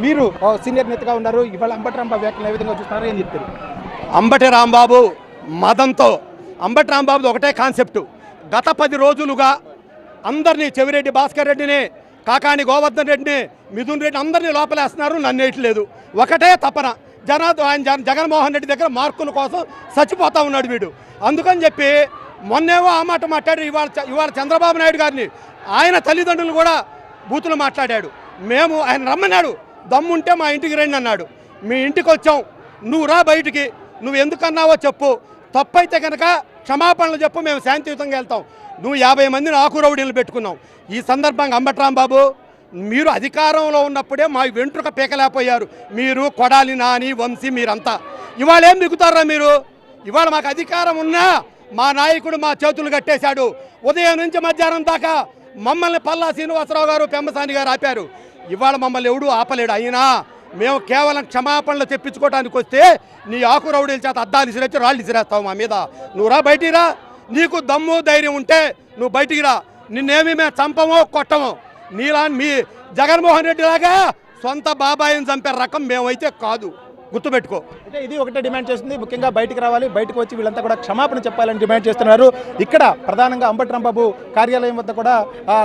మీరు సీనియర్ నేతగా ఉన్నారు. ఇవాళ అంబటి రాంబాబు వ్యాఖ్యలు ఏ విధంగా చూస్తున్నారు, ఏం చెప్తారు? అంబటి రాంబాబు మదంతో అంబటి రాంబాబుది ఒకటే కాన్సెప్టు. గత 10 రోజులుగా అందరినీ చెవిరెడ్డి భాస్కర్ రెడ్డిని, కాకాని గోవర్ధన్ రెడ్డిని, మిథున్ రెడ్డి అందరినీ లోపలేస్తున్నారు, నన్ను వేయట్లేదు. ఒకటే తపన, జగన్మోహన్ రెడ్డి దగ్గర మార్కుల కోసం చచ్చిపోతా ఉన్నాడు వీడు. అందుకని చెప్పి మొన్నేమో ఆ మాట మాట్లాడు, ఇవాళ చంద్రబాబు నాయుడు గారిని ఆయన తల్లిదండ్రులు కూడా బూతులు మాట్లాడాడు. మేము ఆయన రమ్మన్నాడు, దమ్ముంటే మా ఇంటికి రండి అన్నాడు. మీ ఇంటికి వచ్చాం, నువ్వు రా బయటికి, నువ్వు ఎందుకన్నావో చెప్పు, తప్పైతే కనుక క్షమాపణలు చెప్పు, మేము శాంతియుతంగా వెళ్తాం. నువ్వు 50 మందిని ఆకురౌడీలు పెట్టుకున్నావు. ఈ సందర్భంగా అంబటి రాంబాబు, మీరు అధికారంలో ఉన్నప్పుడే మా వెంట్రుక పీకలేకపోయారు. మీరు కొడాలి నాని వంశీ మీరంతా ఇవాళ ఏం మిగుతారా మీరు? ఇవాళ మాకు అధికారం ఉన్నా మా నాయకుడు మా చేతులు కట్టేశాడు. ఉదయం నుంచి మధ్యాహ్నం దాకా మమ్మల్ని పల్లా శ్రీనివాసరావు గారు, పెమ్మసాని గారు ఆపారు. ఇవాళ మమ్మల్ని ఎవడూ ఆపలేడు. అయినా మేము కేవలం క్షమాపణలు తెప్పించుకోవడానికి వస్తే నీ ఆకు రౌడీల చేత అద్దాలు ఇసిరేచ్చి రాళ్ళు ఇసిరేస్తావు మా మీద. నువ్వు రా బయటికి రా, నీకు దమ్ము ధైర్యం ఉంటే నువ్వు బయటికి రా. నిన్నేమి మేము చంపమో కొట్టమో. నీలా మీ జగన్మోహన్ రెడ్డి లాగా సొంత బాబాయిని చంపే రకం మేమైతే కాదు, గుర్తుపెట్టుకో. అంటే ఇది ఒకటే డిమాండ్ చేస్తుంది, ముఖ్యంగా బయటికి రావాలి, బయటకు వచ్చి వీళ్ళంతా కూడా క్షమాపణ చెప్పాలని డిమాండ్ చేస్తున్నారు. ఇక్కడ ప్రధానంగా అంబటి రాంబాబు కార్యాలయం వద్ద కూడా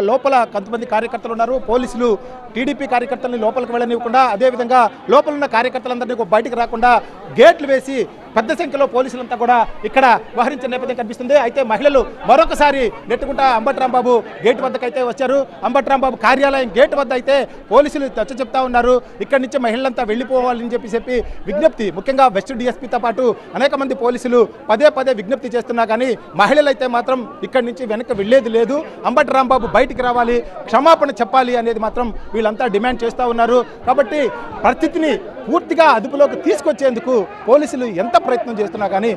లోపల కొంతమంది కార్యకర్తలు ఉన్నారు. పోలీసులు టీడీపీ కార్యకర్తలని లోపలికి వెళ్ళనివ్వకుండా, అదేవిధంగా లోపల ఉన్న కార్యకర్తలందరినీ బయటకు రాకుండా గేట్లు వేసి పెద్ద సంఖ్యలో పోలీసులంతా కూడా ఇక్కడ వ్యవహరించిన నేపథ్యం కనిపిస్తుంది. అయితే మహిళలు మరొకసారి నెట్టుకుంటా అంబటి రాంబాబు గేటు వద్దకైతే వచ్చారు. అంబటి రాంబాబు కార్యాలయం గేటు వద్ద అయితే పోలీసులు చెప్తా ఉన్నారు, ఇక్కడి నుంచి మహిళలంతా వెళ్ళిపోవాలని చెప్పి విజ్ఞప్తి, ముఖ్యంగా వెస్ట్ డిఎస్పీతో పాటు అనేక మంది పోలీసులు పదే విజ్ఞప్తి చేస్తున్నా కానీ మహిళలు అయితే మాత్రం ఇక్కడి నుంచి వెనక్కి వెళ్లేది లేదు. అంబటి రాంబాబు బయటికి రావాలి, క్షమాపణ చెప్పాలి అనేది మాత్రం వీళ్ళంతా డిమాండ్ చేస్తూ ఉన్నారు. కాబట్టి పరిస్థితిని పూర్తిగా అదుపులోకి తీసుకొచ్చేందుకు పోలీసులు ఎంత ప్రయత్నం చేస్తున్నా కానీ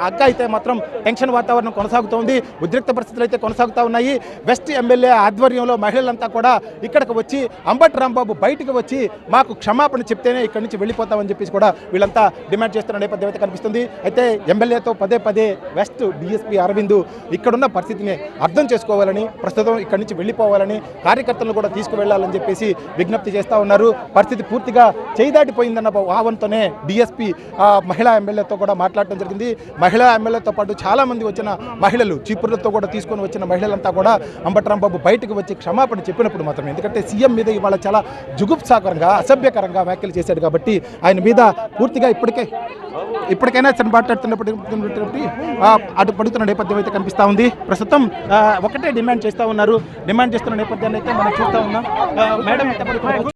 అక్క అయితే మాత్రం టెన్షన్ వాతావరణం కొనసాగుతోంది. ఉద్రిక్త పరిస్థితులు అయితే కొనసాగుతూ ఉన్నాయి. వెస్ట్ ఎమ్మెల్యే ఆధ్వర్యంలో మహిళలంతా కూడా ఇక్కడికి వచ్చి అంబటి రాంబాబు బయటకు వచ్చి మాకు క్షమాపణ చెప్తేనే ఇక్కడి నుంచి వెళ్ళిపోతామని చెప్పేసి కూడా వీళ్ళంతా డిమాండ్ చేస్తున్న నేపథ్యం అయితే కనిపిస్తుంది. అయితే ఎమ్మెల్యేతో పదే వెస్ట్ డిఎస్పీ అరవింద్ ఇక్కడున్న పరిస్థితిని అర్థం చేసుకోవాలని, ప్రస్తుతం ఇక్కడి నుంచి వెళ్ళిపోవాలని, కార్యకర్తలను కూడా తీసుకువెళ్లాలని చెప్పేసి విజ్ఞప్తి చేస్తూ ఉన్నారు. పరిస్థితి పూర్తిగా చేయిదాటిపోయిందన్న భావంతోనే డిఎస్పీ మహిళా ఎమ్మెల్యేతో కూడా మాట్లాడటం జరిగింది. మహిళా ఎమ్మెల్యేతో పాటు చాలామంది వచ్చిన మహిళలు, చీపుర్లతో కూడా తీసుకొని వచ్చిన మహిళలంతా కూడా అంబటి రాంబాబు బయటకు వచ్చి క్షమాపణ చెప్పినప్పుడు మాత్రమే, ఎందుకంటే సీఎం మీద ఇవాళ చాలా జుగుప్సాకరంగా, అసభ్యకరంగా వ్యాఖ్యలు చేశాడు కాబట్టి ఆయన మీద పూర్తిగా ఇప్పటికైనా మాట్లాడుతున్నప్పటికీ అటు పడుతున్న నేపథ్యం అయితే కనిపిస్తూ ఉంది. ప్రస్తుతం ఒకటే డిమాండ్ చేస్తూ ఉన్నారు. డిమాండ్ చేస్తున్న నేపథ్యాన్ని అయితే మనం చూస్తూ ఉన్నాం. మేడం